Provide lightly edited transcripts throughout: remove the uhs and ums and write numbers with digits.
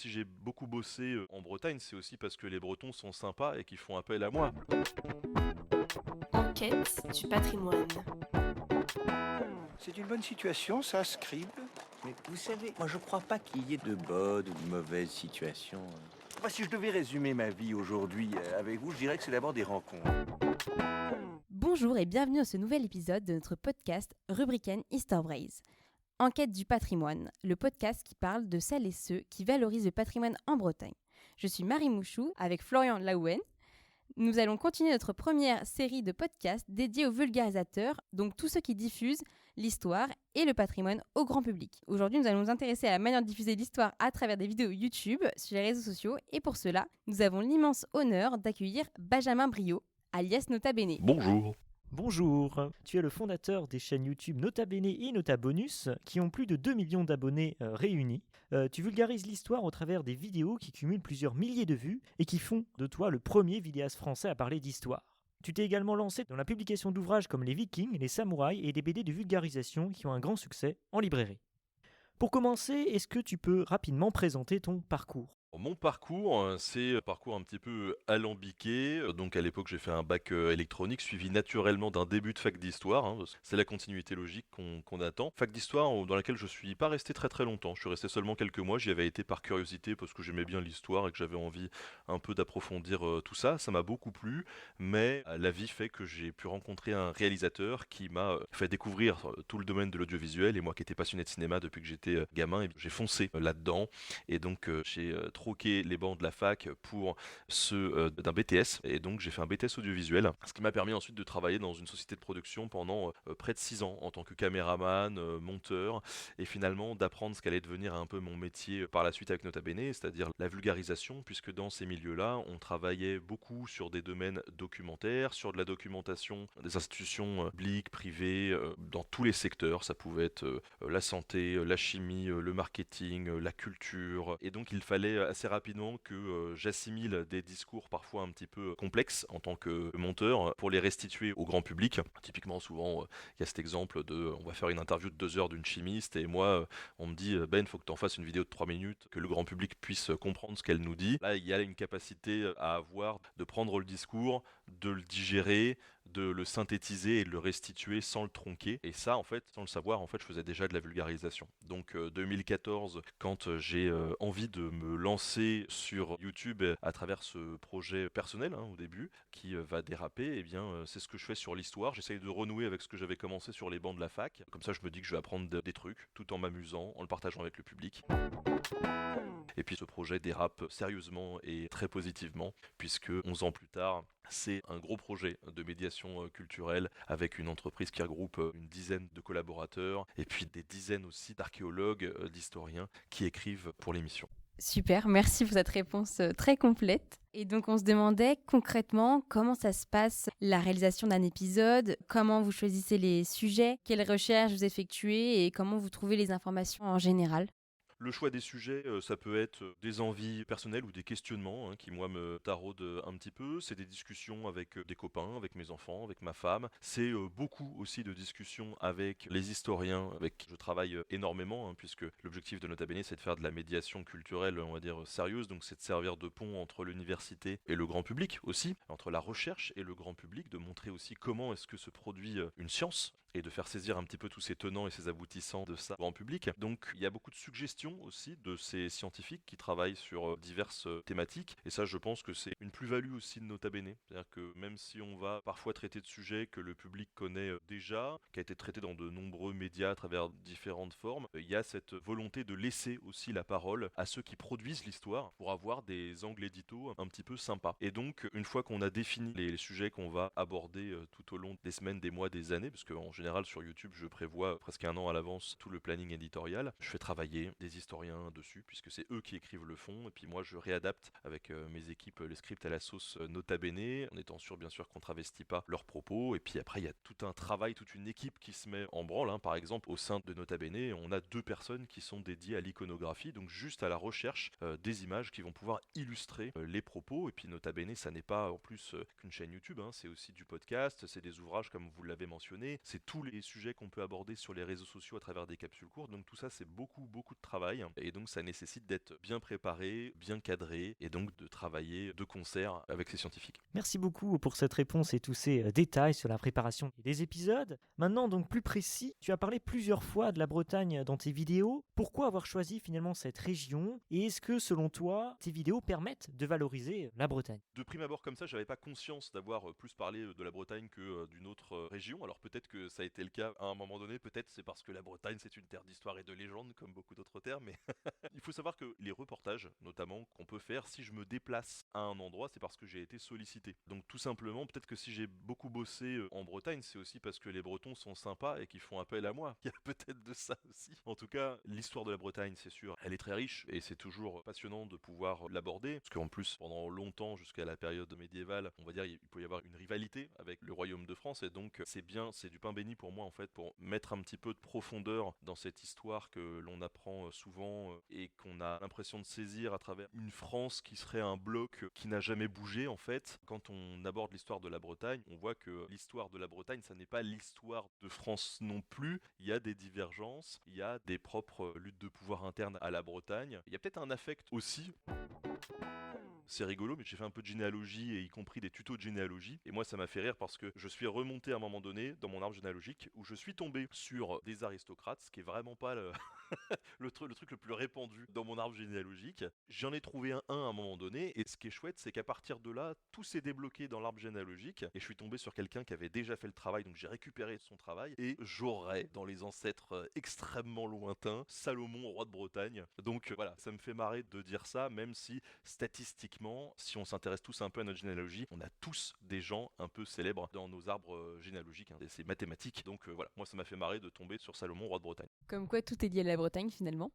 Si j'ai beaucoup bossé en Bretagne, c'est aussi parce que les Bretons sont sympas et qu'ils font appel à moi. Enquête du patrimoine. C'est une bonne situation, ça, Scribe. Mais vous savez, moi je crois pas qu'il y ait de bonnes ou de mauvaises situations. Si je devais résumer ma vie aujourd'hui avec vous, je dirais que c'est d'abord des rencontres. Bonjour et bienvenue dans ce nouvel épisode de notre podcast Rubricaine Histoire Braise. Enquête du patrimoine, le podcast qui parle de celles et ceux qui valorisent le patrimoine en Bretagne. Je suis Marie Mouchou avec Florian Laouen. Nous allons continuer notre première série de podcasts dédiés aux vulgarisateurs, donc tous ceux qui diffusent l'histoire et le patrimoine au grand public. Aujourd'hui, nous allons nous intéresser à la manière de diffuser l'histoire à travers des vidéos YouTube sur les réseaux sociaux et pour cela, nous avons l'immense honneur d'accueillir Benjamin Briot, alias Nota Bene. Bonjour. Bonjour, tu es le fondateur des chaînes YouTube Nota Bene et Nota Bonus qui ont plus de 2 millions d'abonnés réunis. Tu vulgarises l'histoire au travers des vidéos qui cumulent plusieurs milliers de vues et qui font de toi le premier vidéaste français à parler d'histoire. Tu t'es également lancé dans la publication d'ouvrages comme les Vikings, les Samouraïs et des BD de vulgarisation qui ont un grand succès en librairie. Pour commencer, est-ce que tu peux rapidement présenter ton parcours ? Mon parcours, c'est un parcours un petit peu alambiqué. Donc à l'époque, j'ai fait un bac électronique suivi naturellement d'un début de fac d'histoire. Parce que c'est la continuité logique qu'on attend. Fac d'histoire dans laquelle je suis pas resté très très longtemps. Je suis resté seulement quelques mois. J'y avais été par curiosité parce que j'aimais bien l'histoire et que j'avais envie un peu d'approfondir tout ça. Ça m'a beaucoup plu, mais la vie fait que j'ai pu rencontrer un réalisateur qui m'a fait découvrir tout le domaine de l'audiovisuel. Et moi qui étais passionné de cinéma depuis que j'étais gamin, j'ai foncé là-dedans. Et donc j'ai troqué les bancs de la fac pour ceux d'un BTS, et donc j'ai fait un BTS audiovisuel, ce qui m'a permis ensuite de travailler dans une société de production pendant près de 6 ans en tant que caméraman, monteur, et finalement d'apprendre ce qu'allait devenir un peu mon métier par la suite avec Nota Bene, c'est-à-dire la vulgarisation, puisque dans ces milieux-là, on travaillait beaucoup sur des domaines documentaires, sur de la documentation des institutions publiques, privées, dans tous les secteurs. Ça pouvait être la santé, la chimie, le marketing, la culture, et donc il fallait assez rapidement que j'assimile des discours parfois un petit peu complexes en tant que monteur pour les restituer au grand public. Typiquement, souvent, il y a cet exemple de on va faire une interview de 2 heures d'une chimiste et moi, on me dit Ben, il faut que tu en fasses une vidéo de 3 minutes, que le grand public puisse comprendre ce qu'elle nous dit. Là, il y a une capacité à avoir de prendre le discours, de le digérer, de le synthétiser et de le restituer sans le tronquer. Et ça, en fait, sans le savoir, en fait, je faisais déjà de la vulgarisation. Donc 2014, quand j'ai envie de me lancer sur YouTube à travers ce projet personnel au début, qui va déraper, eh bien c'est ce que je fais sur l'histoire. J'essaye de renouer avec ce que j'avais commencé sur les bancs de la fac. Comme ça, je me dis que je vais apprendre des trucs tout en m'amusant, en le partageant avec le public. Et puis ce projet dérape sérieusement et très positivement, puisque 11 ans plus tard, c'est un gros projet de médiation culturelle avec une entreprise qui regroupe une dizaine de collaborateurs et puis des dizaines aussi d'archéologues, d'historiens qui écrivent pour l'émission. Super, merci pour cette réponse très complète. Et donc on se demandait concrètement comment ça se passe la réalisation d'un épisode, comment vous choisissez les sujets, quelles recherches vous effectuez et comment vous trouvez les informations en général. Le choix des sujets, ça peut être des envies personnelles ou des questionnements qui, moi, me taraudent un petit peu. C'est des discussions avec des copains, avec mes enfants, avec ma femme. C'est beaucoup aussi de discussions avec les historiens avec qui je travaille énormément, puisque l'objectif de Nota Bene, c'est de faire de la médiation culturelle, on va dire, sérieuse. Donc, c'est de servir de pont entre l'université et le grand public aussi, entre la recherche et le grand public, de montrer aussi comment est-ce que se produit une science et de faire saisir un petit peu tous ces tenants et ces aboutissants de ça au grand public. Donc il y a beaucoup de suggestions aussi de ces scientifiques qui travaillent sur diverses thématiques, et ça je pense que c'est une plus-value aussi de Nota Bene. C'est-à-dire que même si on va parfois traiter de sujets que le public connaît déjà, qui a été traité dans de nombreux médias à travers différentes formes, il y a cette volonté de laisser aussi la parole à ceux qui produisent l'histoire pour avoir des angles éditos un petit peu sympas. Et donc une fois qu'on a défini les sujets qu'on va aborder tout au long des semaines, des mois, des années, parce qu'en général sur YouTube je prévois presque un an à l'avance tout le planning éditorial, je fais travailler des historiens dessus puisque c'est eux qui écrivent le fond, et puis moi je réadapte avec mes équipes les scripts à la sauce Nota Bene, en étant sûr bien sûr qu'on travestit pas leurs propos. Et puis après il y a tout un travail, toute une équipe qui se met en branle. Par exemple au sein de Nota Bene, on a 2 personnes qui sont dédiées à l'iconographie, donc juste à la recherche des images qui vont pouvoir illustrer les propos. Et puis Nota Bene, ça n'est pas en plus qu'une chaîne YouTube, c'est aussi du podcast, c'est des ouvrages comme vous l'avez mentionné, c'est tous les sujets qu'on peut aborder sur les réseaux sociaux à travers des capsules courtes. Donc tout ça, c'est beaucoup de travail et donc ça nécessite d'être bien préparé, bien cadré et donc de travailler de concert avec ces scientifiques. Merci beaucoup pour cette réponse et tous ces détails sur la préparation des épisodes. Maintenant, donc plus précis, tu as parlé plusieurs fois de la Bretagne dans tes vidéos. Pourquoi avoir choisi finalement cette région et est-ce que selon toi, tes vidéos permettent de valoriser la Bretagne? De prime abord comme ça, j'avais pas conscience d'avoir plus parlé de la Bretagne que d'une autre région. Alors peut-être que ça a été le cas à un moment donné, peut-être c'est parce que la Bretagne c'est une terre d'histoire et de légende comme beaucoup d'autres terres, mais il faut savoir que les reportages notamment qu'on peut faire, si je me déplace à un endroit, c'est parce que j'ai été sollicité. Donc tout simplement, peut-être que si j'ai beaucoup bossé en Bretagne, c'est aussi parce que les Bretons sont sympas et qu'ils font appel à moi. Il y a peut-être de ça aussi. En tout cas, l'histoire de la Bretagne, c'est sûr, elle est très riche et c'est toujours passionnant de pouvoir l'aborder, parce qu'en plus, pendant longtemps, jusqu'à la période médiévale, on va dire, il peut y avoir une rivalité avec le royaume de France et donc c'est bien, c'est du pain béni pour moi en fait, pour mettre un petit peu de profondeur dans cette histoire que l'on apprend souvent et qu'on a l'impression de saisir à travers une France qui serait un bloc qui n'a jamais bougé en fait. Quand on aborde l'histoire de la Bretagne, on voit que l'histoire de la Bretagne, ça n'est pas l'histoire de France non plus. Il y a des divergences, il y a des propres luttes de pouvoir internes à la Bretagne. Il y a peut-être un affect aussi. C'est rigolo, mais j'ai fait un peu de généalogie et y compris des tutos de généalogie. Et moi, ça m'a fait rire parce que je suis remonté à un moment donné dans mon arbre généalogique où je suis tombé sur des aristocrates, ce qui est vraiment pas le truc le plus répandu dans mon arbre généalogique. J'en ai trouvé un à un moment donné. Et ce qui est chouette, c'est qu'à partir de là, tout s'est débloqué dans l'arbre généalogique. Et je suis tombé sur quelqu'un qui avait déjà fait le travail, donc j'ai récupéré son travail. Et j'aurais, dans les ancêtres extrêmement lointains, Salomon, roi de Bretagne. Donc voilà, ça me fait marrer de dire ça, même si statistiquement, si on s'intéresse tous un peu à notre généalogie, on a tous des gens un peu célèbres dans nos arbres généalogiques, hein, et c'est mathématique. Donc voilà, moi ça m'a fait marrer de tomber sur Salomon, roi de Bretagne. Comme quoi tout est lié à la Bretagne finalement.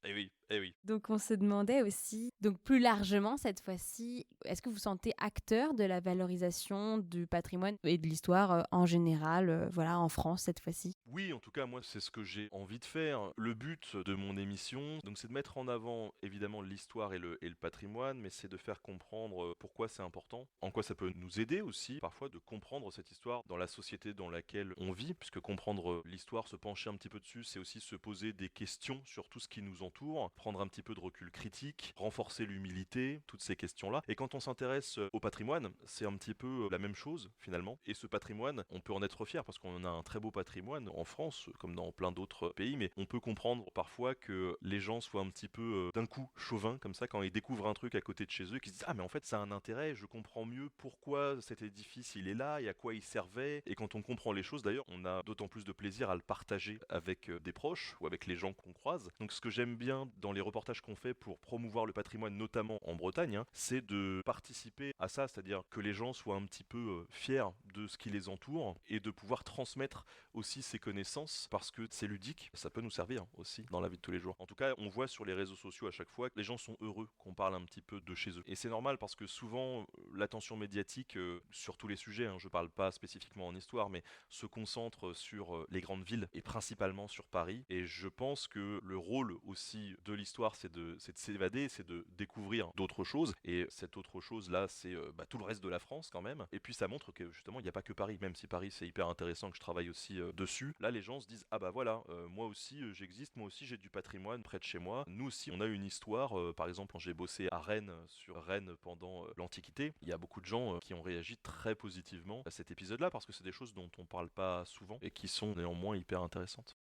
Eh oui, eh oui. Donc on se demandait aussi, donc plus largement cette fois-ci, est-ce que vous sentez acteur de la valorisation du patrimoine et de l'histoire en général, voilà, en France cette fois-ci? Oui, en tout cas, moi, c'est ce que j'ai envie de faire. Le but de mon émission, donc, c'est de mettre en avant, évidemment, l'histoire et le patrimoine, mais c'est de faire comprendre pourquoi c'est important, en quoi ça peut nous aider aussi, parfois, de comprendre cette histoire dans la société dans laquelle on vit, puisque comprendre l'histoire, se pencher un petit peu dessus, c'est aussi se poser des questions sur tout ce qui nous entoure, prendre un petit peu de recul critique, renforcer l'humilité, toutes ces questions-là. Et quand on s'intéresse au patrimoine, c'est un petit peu la même chose, finalement. Et ce patrimoine, on peut en être fier, parce qu'on a un très beau patrimoine en France, comme dans plein d'autres pays, mais on peut comprendre parfois que les gens soient un petit peu d'un coup chauvins comme ça quand ils découvrent un truc à côté de chez eux, qu'ils se disent ah mais en fait ça a un intérêt, je comprends mieux pourquoi cet édifice il est là et à quoi il servait. Et quand on comprend les choses d'ailleurs, on a d'autant plus de plaisir à le partager avec des proches ou avec les gens qu'on croise. Donc ce que j'aime bien dans les reportages qu'on fait pour promouvoir le patrimoine, notamment en Bretagne, hein, c'est de participer à ça, c'est-à-dire que les gens soient un petit peu fiers de ce qui les entoure et de pouvoir transmettre aussi ces connaissances parce que c'est ludique, ça peut nous servir aussi dans la vie de tous les jours. En tout cas, on voit sur les réseaux sociaux à chaque fois que les gens sont heureux qu'on parle un petit peu de chez eux. Et c'est normal parce que souvent, l'attention médiatique sur tous les sujets, hein, je parle pas spécifiquement en histoire, mais se concentre sur les grandes villes et principalement sur Paris. Et je pense que le rôle aussi de l'histoire, c'est de s'évader, c'est de découvrir d'autres choses. Et cette autre chose là, c'est tout le reste de la France quand même. Et puis ça montre que justement, il n'y a pas que Paris, même si Paris c'est hyper intéressant que je travaille aussi dessus. Là, les gens se disent ah bah voilà, moi aussi j'existe, moi aussi j'ai du patrimoine près de chez moi. Nous aussi, on a une histoire. Par exemple, quand j'ai bossé à Rennes sur Rennes pendant l'Antiquité, il y a beaucoup de gens qui ont réagi très positivement à cet épisode-là parce que c'est des choses dont on parle pas souvent et qui sont néanmoins hyper intéressantes.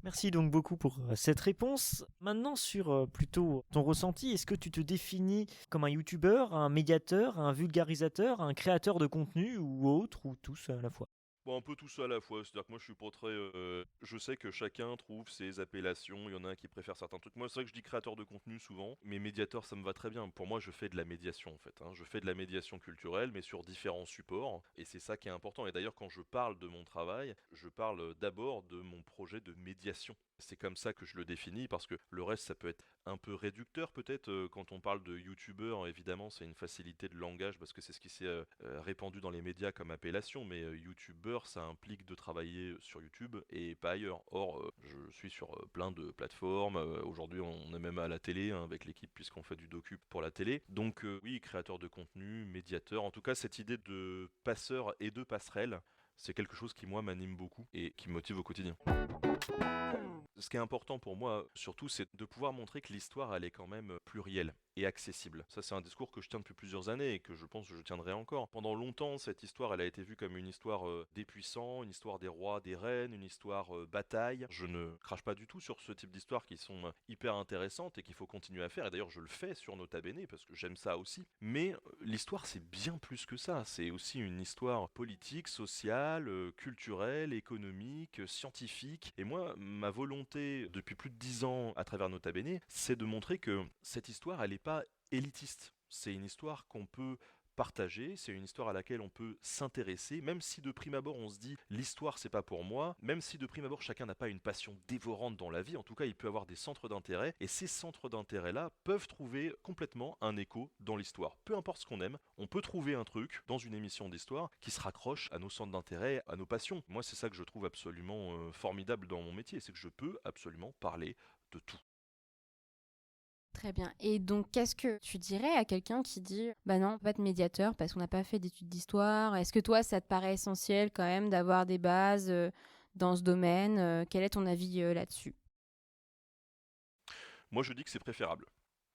Merci donc beaucoup pour cette réponse. Maintenant sur plutôt ton ressenti, est-ce que tu te définis comme un youtubeur, un médiateur, un vulgarisateur, un créateur de contenu ou autre, ou tous à la fois? Bon, un peu tout ça à la fois, c'est-à-dire que moi je suis pas très... je sais que chacun trouve ses appellations, il y en a un qui préfère certains trucs. Moi c'est vrai que je dis créateur de contenu souvent, mais médiateur ça me va très bien. Pour moi je fais de la médiation en fait, hein. Je fais de la médiation culturelle, mais sur différents supports, et c'est ça qui est important. Et d'ailleurs quand je parle de mon travail, je parle d'abord de mon projet de médiation. C'est comme ça que je le définis, parce que le reste ça peut être un peu réducteur peut-être. Quand on parle de youtubeur, évidemment c'est une facilité de langage, parce que c'est ce qui s'est répandu dans les médias comme appellation, mais youtubeur ça implique de travailler sur YouTube et pas ailleurs. Or je suis sur plein de plateformes, aujourd'hui on est même à la télé hein, avec l'équipe, puisqu'on fait du docu pour la télé. Donc oui, créateur de contenu, médiateur, en tout cas cette idée de passeur et de passerelle, c'est quelque chose qui moi m'anime beaucoup et qui me motive au quotidien. Ce qui est important pour moi, surtout, c'est de pouvoir montrer que l'histoire, elle est quand même plurielle et accessible. Ça, c'est un discours que je tiens depuis plusieurs années et que je pense que je tiendrai encore. Pendant longtemps, cette histoire, elle a été vue comme une histoire des puissants, une histoire des rois, des reines, une histoire bataille. Je ne crache pas du tout sur ce type d'histoires qui sont hyper intéressantes et qu'il faut continuer à faire. Et d'ailleurs, je le fais sur Nota Bene parce que j'aime ça aussi. Mais l'histoire, c'est bien plus que ça. C'est aussi une histoire politique, sociale, culturelle, économique, scientifique. Et moi, ma volonté depuis plus de 10 ans à travers Nota Bene, c'est de montrer que cette histoire, elle n'est pas élitiste. C'est une histoire qu'on peut partager, c'est une histoire à laquelle on peut s'intéresser, même si de prime abord on se dit l'histoire c'est pas pour moi, même si de prime abord chacun n'a pas une passion dévorante dans la vie, en tout cas il peut avoir des centres d'intérêt, et ces centres d'intérêt là peuvent trouver complètement un écho dans l'histoire. Peu importe ce qu'on aime, on peut trouver un truc dans une émission d'histoire qui se raccroche à nos centres d'intérêt, à nos passions. Moi c'est ça que je trouve absolument formidable dans mon métier, c'est que je peux absolument parler de tout. Très bien. Et donc, qu'est-ce que tu dirais à quelqu'un qui dit bah non, on peut pas être médiateur parce qu'on n'a pas fait d'études d'histoire? Est-ce que toi, ça te paraît essentiel quand même d'avoir des bases dans ce domaine? Quel est ton avis là-dessus? Moi je dis que c'est préférable.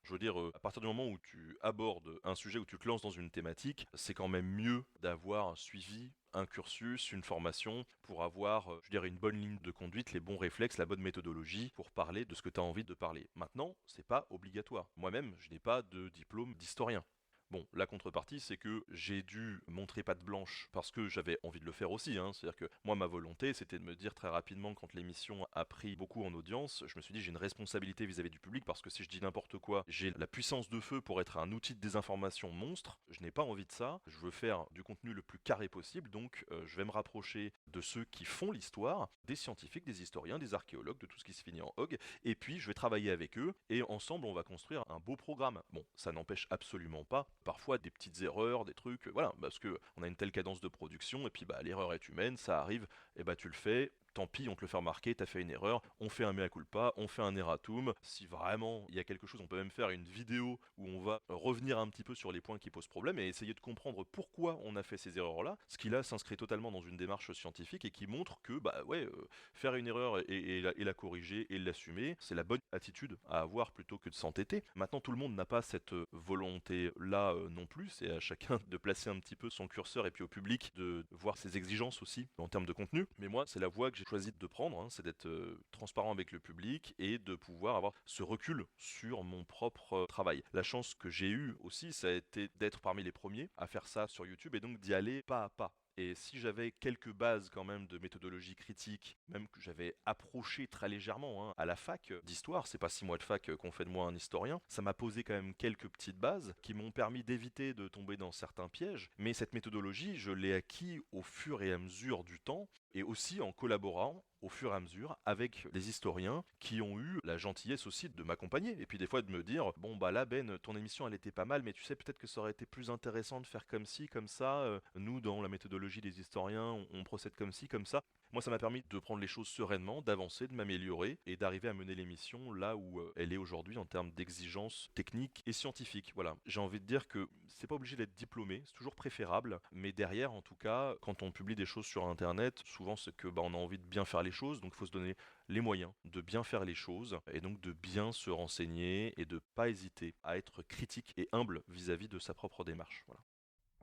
Je veux dire, à partir du moment où tu abordes un sujet, où tu te lances dans une thématique, c'est quand même mieux d'avoir un suivi, un cursus, une formation, pour avoir, je dirais, une bonne ligne de conduite, les bons réflexes, la bonne méthodologie pour parler de ce que tu as envie de parler. Maintenant, c'est pas obligatoire. Moi-même, je n'ai pas de diplôme d'historien. Bon, la contrepartie, c'est que j'ai dû montrer patte blanche parce que j'avais envie de le faire aussi, hein. C'est-à-dire que moi, ma volonté, c'était de me dire très rapidement, quand l'émission a pris beaucoup en audience, je me suis dit j'ai une responsabilité vis-à-vis du public parce que si je dis n'importe quoi, j'ai la puissance de feu pour être un outil de désinformation monstre. Je n'ai pas envie de ça. Je veux faire du contenu le plus carré possible, donc je vais me rapprocher de ceux qui font l'histoire, des scientifiques, des historiens, des archéologues, de tout ce qui se finit en hog, et puis je vais travailler avec eux et ensemble on va construire un beau programme. Bon, ça n'empêche absolument pas parfois des petites erreurs, des trucs, voilà, parce que on a une telle cadence de production et puis bah l'erreur est humaine, ça arrive, et bah tu le fais. Tant pis, on te le fait remarquer, t'as fait une erreur, on fait un mea culpa, on fait un erratum. Si vraiment il y a quelque chose, on peut même faire une vidéo où on va revenir un petit peu sur les points qui posent problème et essayer de comprendre pourquoi on a fait ces erreurs-là. Ce qui là s'inscrit totalement dans une démarche scientifique et qui montre que bah ouais, faire une erreur et la corriger et l'assumer, c'est la bonne attitude à avoir plutôt que de s'entêter. Maintenant, tout le monde n'a pas cette volonté-là non plus, c'est à chacun de placer un petit peu son curseur et puis au public de voir ses exigences aussi en termes de contenu. Mais moi, c'est la voie que j'ai choisi de prendre, hein, c'est d'être transparent avec le public et de pouvoir avoir ce recul sur mon propre travail. La chance que j'ai eue aussi, ça a été d'être parmi les premiers à faire ça sur YouTube et donc d'y aller pas à pas. Et si j'avais quelques bases quand même de méthodologie critique, même que j'avais approché très légèrement à la fac d'histoire, c'est pas 6 mois de fac qu'on fait de moi un historien, ça m'a posé quand même quelques petites bases qui m'ont permis d'éviter de tomber dans certains pièges. Mais cette méthodologie, je l'ai acquis au fur et à mesure du temps et aussi en collaborant au fur et à mesure avec des historiens qui ont eu la gentillesse aussi de m'accompagner et puis des fois de me dire bon bah là Ben, ton émission elle était pas mal mais tu sais peut-être que ça aurait été plus intéressant de faire comme ci comme ça, nous dans la méthodologie des historiens on procède comme ci comme ça. Moi ça m'a permis de prendre les choses sereinement, d'avancer, de m'améliorer et d'arriver à mener l'émission là où elle est aujourd'hui en termes d'exigences techniques et scientifiques. Voilà, j'ai envie de dire que c'est pas obligé d'être diplômé, c'est toujours préférable, mais derrière en tout cas quand on publie des choses sur internet, souvent c'est que bah, on a envie de bien faire les choses, donc il faut se donner les moyens de bien faire les choses et donc de bien se renseigner et de pas hésiter à être critique et humble vis-à-vis de sa propre démarche. Voilà.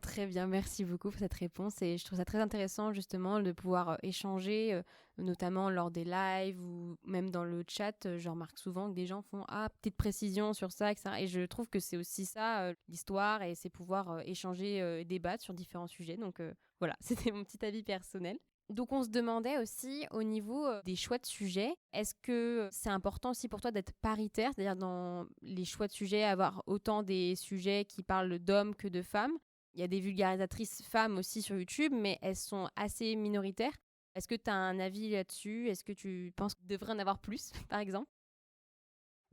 Très bien, merci beaucoup pour cette réponse et je trouve ça très intéressant justement de pouvoir échanger, notamment lors des lives ou même dans le chat. Je remarque souvent que des gens font «Ah, petite précision sur ça», etc. Et je trouve que c'est aussi ça, l'histoire, et c'est pouvoir échanger et débattre sur différents sujets. Donc voilà, c'était mon petit avis personnel. Donc on se demandait aussi au niveau des choix de sujets, est-ce que c'est important aussi pour toi d'être paritaire, c'est-à-dire dans les choix de sujets, avoir autant des sujets qui parlent d'hommes que de femmes? Il y a des vulgarisatrices femmes aussi sur YouTube, mais elles sont assez minoritaires. Est-ce que tu as un avis là-dessus? Est-ce que tu penses qu'il devrait en avoir plus, par exemple?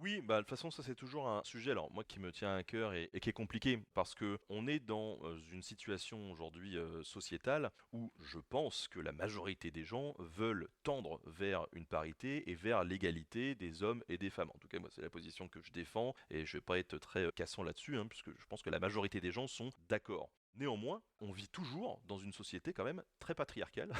Oui, bah, de toute façon, ça c'est toujours un sujet, alors moi qui me tient à cœur et qui est compliqué, parce que on est dans une situation aujourd'hui sociétale où je pense que la majorité des gens veulent tendre vers une parité et vers l'égalité des hommes et des femmes. En tout cas, moi c'est la position que je défends et je vais pas être très cassant là-dessus, hein, puisque je pense que la majorité des gens sont d'accord. Néanmoins, on vit toujours dans une société quand même très patriarcale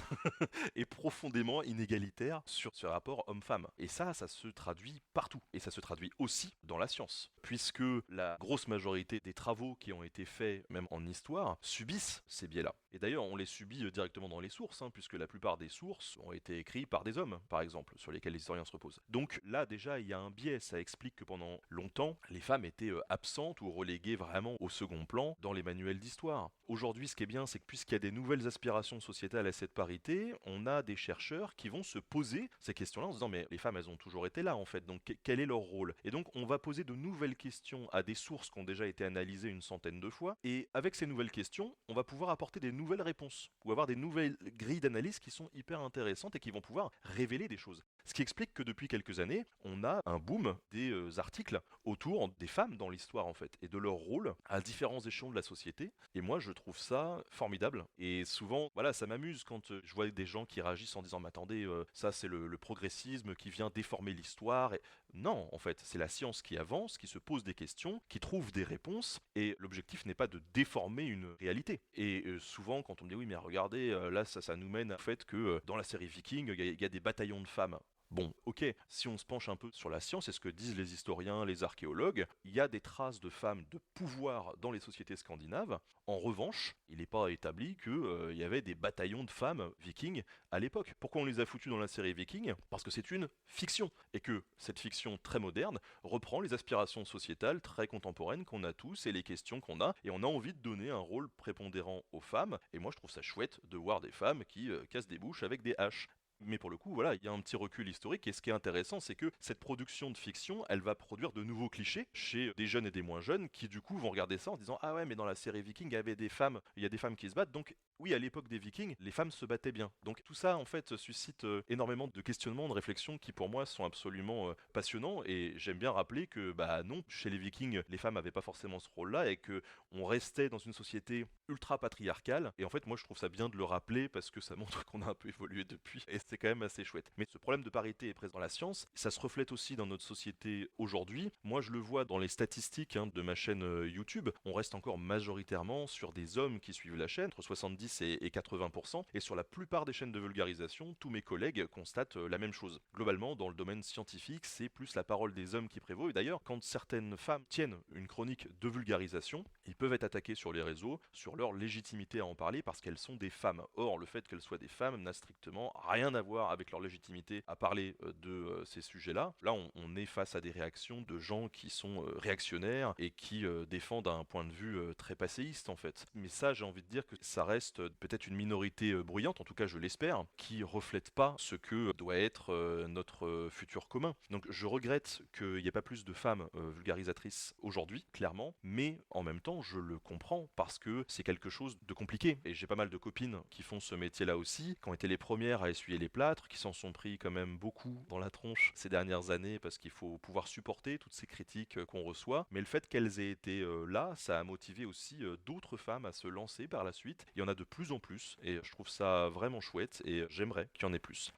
et profondément inégalitaire sur ce rapport homme-femme. Et ça se traduit partout. Et ça se traduit aussi dans la science, puisque la grosse majorité des travaux qui ont été faits, même en histoire, subissent ces biais-là. Et d'ailleurs, on les subit directement dans les sources, puisque la plupart des sources ont été écrites par des hommes, par exemple, sur lesquels les historiens se reposent. Donc là, déjà, il y a un biais. Ça explique que pendant longtemps, les femmes étaient absentes ou reléguées vraiment au second plan dans les manuels d'histoire. Aujourd'hui, ce qui est bien, c'est que puisqu'il y a des nouvelles aspirations sociétales à cette parité, on a des chercheurs qui vont se poser ces questions-là en se disant mais les femmes, elles ont toujours été là en fait, donc quel est leur rôle? Et donc on va poser de nouvelles questions à des sources qui ont déjà été analysées une centaine de fois, et avec ces nouvelles questions, on va pouvoir apporter des nouvelles réponses, ou avoir des nouvelles grilles d'analyse qui sont hyper intéressantes et qui vont pouvoir révéler des choses. Ce qui explique que depuis quelques années, on a un boom des articles autour des femmes dans l'histoire en fait, et de leur rôle à différents échelons de la société. Et moi, je trouve ça formidable. Et souvent, voilà, ça m'amuse quand je vois des gens qui réagissent en disant mais attendez, ça c'est le progressisme qui vient déformer l'histoire. Et... Non, en fait, c'est la science qui avance, qui se pose des questions, qui trouve des réponses. Et l'objectif n'est pas de déformer une réalité. Et souvent, quand on me dit oui, mais regardez, là, ça nous mène au fait que dans la série Viking, il y a des bataillons de femmes. Bon, ok, si on se penche un peu sur la science et ce que disent les historiens, les archéologues, il y a des traces de femmes de pouvoir dans les sociétés scandinaves. En revanche, il n'est pas établi qu'il y avait des bataillons de femmes vikings à l'époque. Pourquoi on les a foutus dans la série Viking? Parce que c'est une fiction, et que cette fiction très moderne reprend les aspirations sociétales très contemporaines qu'on a tous et les questions qu'on a, et on a envie de donner un rôle prépondérant aux femmes, et moi je trouve ça chouette de voir des femmes qui cassent des bouches avec des haches. Mais pour le coup, voilà, il y a un petit recul historique, et ce qui est intéressant, c'est que cette production de fiction, elle va produire de nouveaux clichés chez des jeunes et des moins jeunes qui du coup vont regarder ça en disant ah ouais, mais dans la série Viking, il y avait des femmes, il y a des femmes qui se battent, donc oui, à l'époque des Vikings, les femmes se battaient bien. Donc tout ça en fait suscite énormément de questionnements, de réflexions qui pour moi sont absolument passionnants, et j'aime bien rappeler que bah non, chez les Vikings, les femmes n'avaient pas forcément ce rôle-là, et que on restait dans une société ultra patriarcale, et en fait moi je trouve ça bien de le rappeler parce que ça montre qu'on a un peu évolué depuis, et c'est quand même assez chouette. Mais ce problème de parité est présent dans la science, ça se reflète aussi dans notre société aujourd'hui. Moi je le vois dans les statistiques de ma chaîne YouTube, on reste encore majoritairement sur des hommes qui suivent la chaîne, entre 70 et 80%, et sur la plupart des chaînes de vulgarisation, tous mes collègues constatent la même chose. Globalement, dans le domaine scientifique, c'est plus la parole des hommes qui prévaut, et d'ailleurs, quand certaines femmes tiennent une chronique de vulgarisation, ils peuvent être attaqués sur les réseaux, sur leur légitimité à en parler, parce qu'elles sont des femmes. Or, le fait qu'elles soient des femmes n'a strictement rien à voir avec leur légitimité à parler de ces sujets-là. Là, on est face à des réactions de gens qui sont réactionnaires et qui défendent un point de vue très passéiste, en fait. Mais ça, j'ai envie de dire que ça reste peut-être une minorité bruyante, en tout cas je l'espère, qui reflète pas ce que doit être notre futur commun. Donc je regrette qu'il n'y ait pas plus de femmes vulgarisatrices aujourd'hui, clairement, mais en même temps je le comprends parce que c'est quelque chose de compliqué. Et j'ai pas mal de copines qui font ce métier-là aussi, qui ont été les premières à essuyer les plâtres, qui s'en sont pris quand même beaucoup dans la tronche ces dernières années parce qu'il faut pouvoir supporter toutes ces critiques qu'on reçoit. Mais le fait qu'elles aient été là, ça a motivé aussi d'autres femmes à se lancer par la suite. Il y en a de plus en plus et je trouve ça vraiment chouette et j'aimerais qu'il y en ait plus.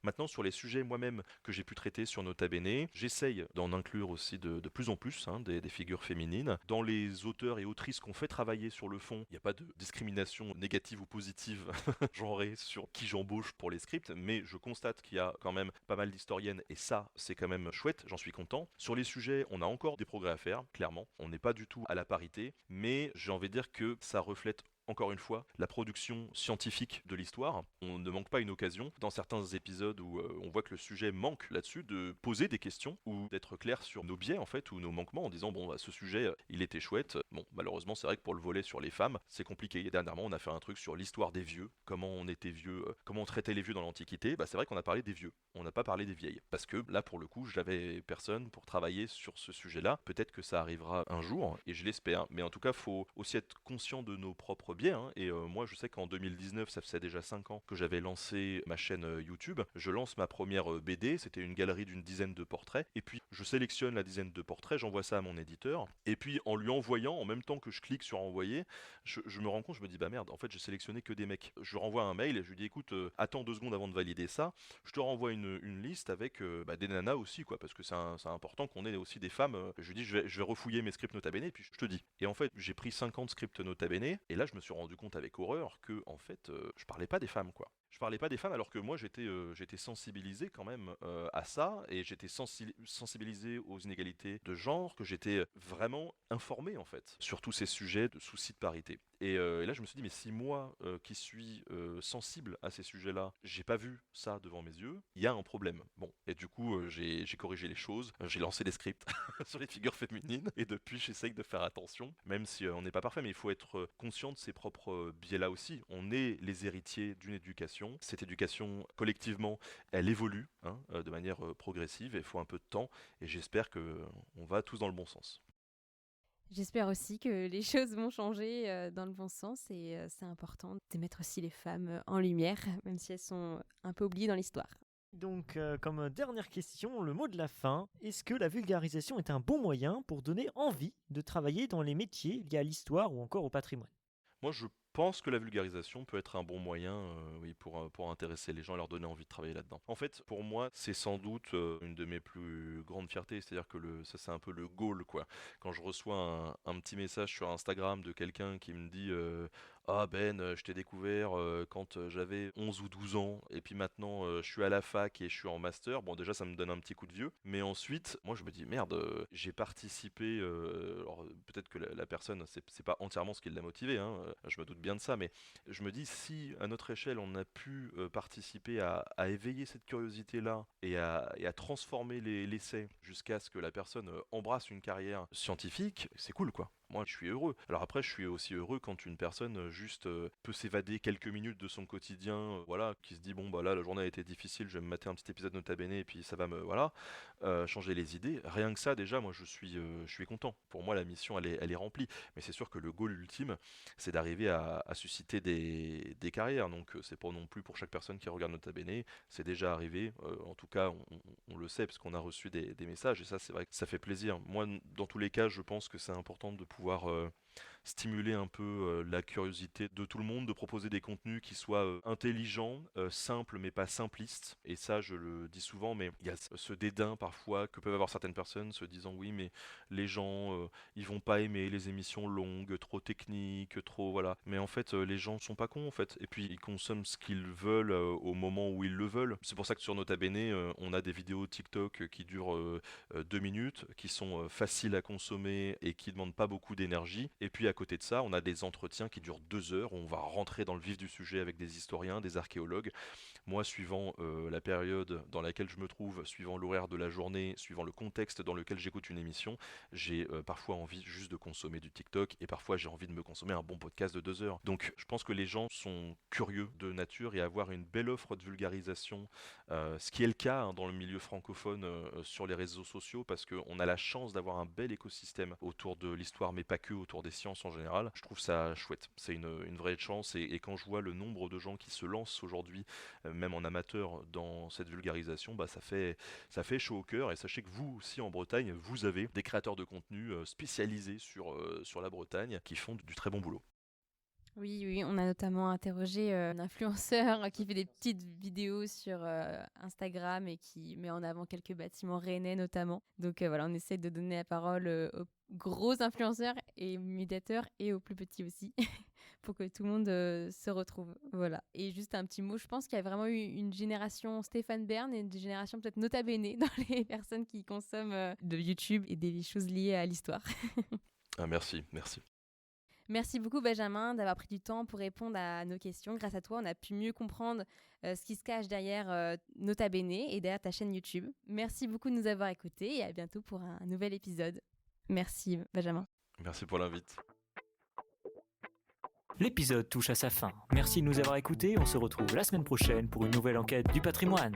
Maintenant, sur les sujets moi-même que j'ai pu traiter sur Nota Bene, j'essaye d'en inclure aussi de plus en plus des figures féminines. Dans les auteurs et autrices qu'on fait travailler sur le fond, il n'y a pas de discrimination négative ou positive genrée sur qui j'embauche pour les scripts, mais je constate qu'il y a quand même pas mal d'historiennes et ça, c'est quand même chouette, j'en suis content. Sur les sujets, on a encore des progrès à faire, clairement. On n'est pas du tout à la parité, mais j'ai envie de dire que ça reflète encore une fois, la production scientifique de l'histoire. On ne manque pas une occasion, dans certains épisodes où on voit que le sujet manque là-dessus, de poser des questions ou d'être clair sur nos biais en fait, ou nos manquements en disant bon, bah, ce sujet, il était chouette. Bon, malheureusement, c'est vrai que pour le volet sur les femmes, c'est compliqué. Et dernièrement, on a fait un truc sur l'histoire des vieux, comment on était vieux, comment on traitait les vieux dans l'Antiquité. Bah, c'est vrai qu'on a parlé des vieux, on n'a pas parlé des vieilles. Parce que là, pour le coup, j'avais personne pour travailler sur ce sujet-là. Peut-être que ça arrivera un jour, et je l'espère. Mais en tout cas, faut aussi être conscient de nos propres biais, hein, et moi je sais qu'en 2019, ça faisait déjà 5 ans que j'avais lancé ma chaîne YouTube. Je lance ma première BD, c'était une galerie d'une dizaine de portraits, et puis je sélectionne la dizaine de portraits, j'envoie ça à mon éditeur, et puis en lui envoyant, en même temps que je clique sur envoyer, je me rends compte, je me dis bah merde, en fait j'ai sélectionné que des mecs. Je lui renvoie un mail et je lui dis écoute, attends 2 secondes avant de valider ça, je te renvoie une liste avec des nanas aussi, quoi, parce que c'est important qu'on ait aussi des femmes. Je lui dis je vais refouiller mes scripts Nota Bene, et puis je te dis. Et en fait, j'ai pris 50 scripts Nota Bene, et là je me suis rendu compte avec horreur que en fait, je parlais pas des femmes, quoi. Je parlais pas des femmes alors que moi j'étais sensibilisé quand même à ça, et j'étais sensibilisé aux inégalités de genre, que j'étais vraiment informé en fait sur tous ces sujets de soucis de parité. Et là je me suis dit mais si moi qui suis sensible à ces sujets-là, j'ai pas vu ça devant mes yeux, il y a un problème. Bon, et du coup j'ai corrigé les choses, j'ai lancé des scripts sur les figures féminines, et depuis j'essaye de faire attention, même si on n'est pas parfait, mais il faut être conscient de ses propres biais-là aussi. On est les héritiers d'une éducation. Cette éducation, collectivement, elle évolue de manière progressive, et il faut un peu de temps, et j'espère qu'on va tous dans le bon sens. J'espère aussi que les choses vont changer dans le bon sens, et c'est important de mettre aussi les femmes en lumière, même si elles sont un peu oubliées dans l'histoire. Donc, comme dernière question, le mot de la fin, est-ce que la vulgarisation est un bon moyen pour donner envie de travailler dans les métiers liés à l'histoire ou encore au patrimoine? Moi, je pense que la vulgarisation peut être un bon moyen oui, pour intéresser les gens et leur donner envie de travailler là-dedans. En fait, pour moi, c'est sans doute une de mes plus grandes fiertés, c'est-à-dire que ça c'est un peu le goal, quoi. Quand je reçois un petit message sur Instagram de quelqu'un qui me dit ah Ben, je t'ai découvert quand j'avais 11 ou 12 ans, et puis maintenant je suis à la fac et je suis en master. Bon, déjà ça me donne un petit coup de vieux, mais ensuite, moi je me dis merde, j'ai participé. Alors peut-être que la personne, c'est pas entièrement ce qui l'a motivé, hein, je me doute bien de ça, mais je me dis si à notre échelle on a pu participer à éveiller cette curiosité-là, et à transformer l'essai jusqu'à ce que la personne embrasse une carrière scientifique, c'est cool, quoi. Moi, je suis heureux. Alors après, je suis aussi heureux quand une personne juste peut s'évader quelques minutes de son quotidien, voilà, qui se dit bon bah là la journée a été difficile, je vais me mater un petit épisode Nota Bene et puis ça va me voilà changer les idées. Rien que ça déjà, moi je suis content. Pour moi, la mission elle est remplie. Mais c'est sûr que le goal ultime, c'est d'arriver à susciter des carrières. Donc c'est pas non plus pour chaque personne qui regarde Nota Bene. C'est déjà arrivé. En tout cas, on le sait parce qu'on a reçu des messages, et ça c'est vrai que ça fait plaisir. Moi, dans tous les cas, je pense que c'est important de pouvoir stimuler un peu la curiosité de tout le monde, de proposer des contenus qui soient intelligents, simples mais pas simplistes. Et ça, je le dis souvent, mais il y a ce dédain parfois que peuvent avoir certaines personnes, se disant oui, mais les gens, ils vont pas aimer les émissions longues, trop techniques, trop voilà. Mais en fait, les gens sont pas cons en fait. Et puis ils consomment ce qu'ils veulent au moment où ils le veulent. C'est pour ça que sur Nota Bene, on a des vidéos TikTok qui durent 2 minutes, qui sont faciles à consommer et qui demandent pas beaucoup d'énergie. Et puis à côté de ça, on a des entretiens qui durent 2 heures, où on va rentrer dans le vif du sujet avec des historiens, des archéologues. Moi, suivant la période dans laquelle je me trouve, suivant l'horaire de la journée, suivant le contexte dans lequel j'écoute une émission, j'ai parfois envie juste de consommer du TikTok, et parfois j'ai envie de me consommer un bon podcast de 2 heures. Donc je pense que les gens sont curieux de nature, et avoir une belle offre de vulgarisation, ce qui est le cas dans le milieu francophone sur les réseaux sociaux, parce qu'on a la chance d'avoir un bel écosystème autour de l'histoire, mais pas que, autour des sciences en général. Je trouve ça chouette, c'est une vraie chance, et quand je vois le nombre de gens qui se lancent aujourd'hui, même en amateur, dans cette vulgarisation, bah ça fait chaud au cœur. Et sachez que vous aussi en Bretagne, vous avez des créateurs de contenu spécialisés sur la Bretagne qui font du très bon boulot. Oui, on a notamment interrogé un influenceur qui fait des petites vidéos sur Instagram et qui met en avant quelques bâtiments rennais notamment. Donc voilà, on essaie de donner la parole aux gros influenceurs et médiateurs, et aux plus petits aussi, pour que tout le monde se retrouve. Voilà. Et juste un petit mot, je pense qu'il y a vraiment eu une génération Stéphane Bern et une génération peut-être Nota Bene dans les personnes qui consomment de YouTube et des choses liées à l'histoire. Ah, merci. Merci beaucoup Benjamin d'avoir pris du temps pour répondre à nos questions. Grâce à toi, on a pu mieux comprendre ce qui se cache derrière Nota Bene et derrière ta chaîne YouTube. Merci beaucoup de nous avoir écoutés, et à bientôt pour un nouvel épisode. Merci Benjamin. Merci pour l'invite. L'épisode touche à sa fin. Merci de nous avoir écoutés. On se retrouve la semaine prochaine pour une nouvelle enquête du patrimoine.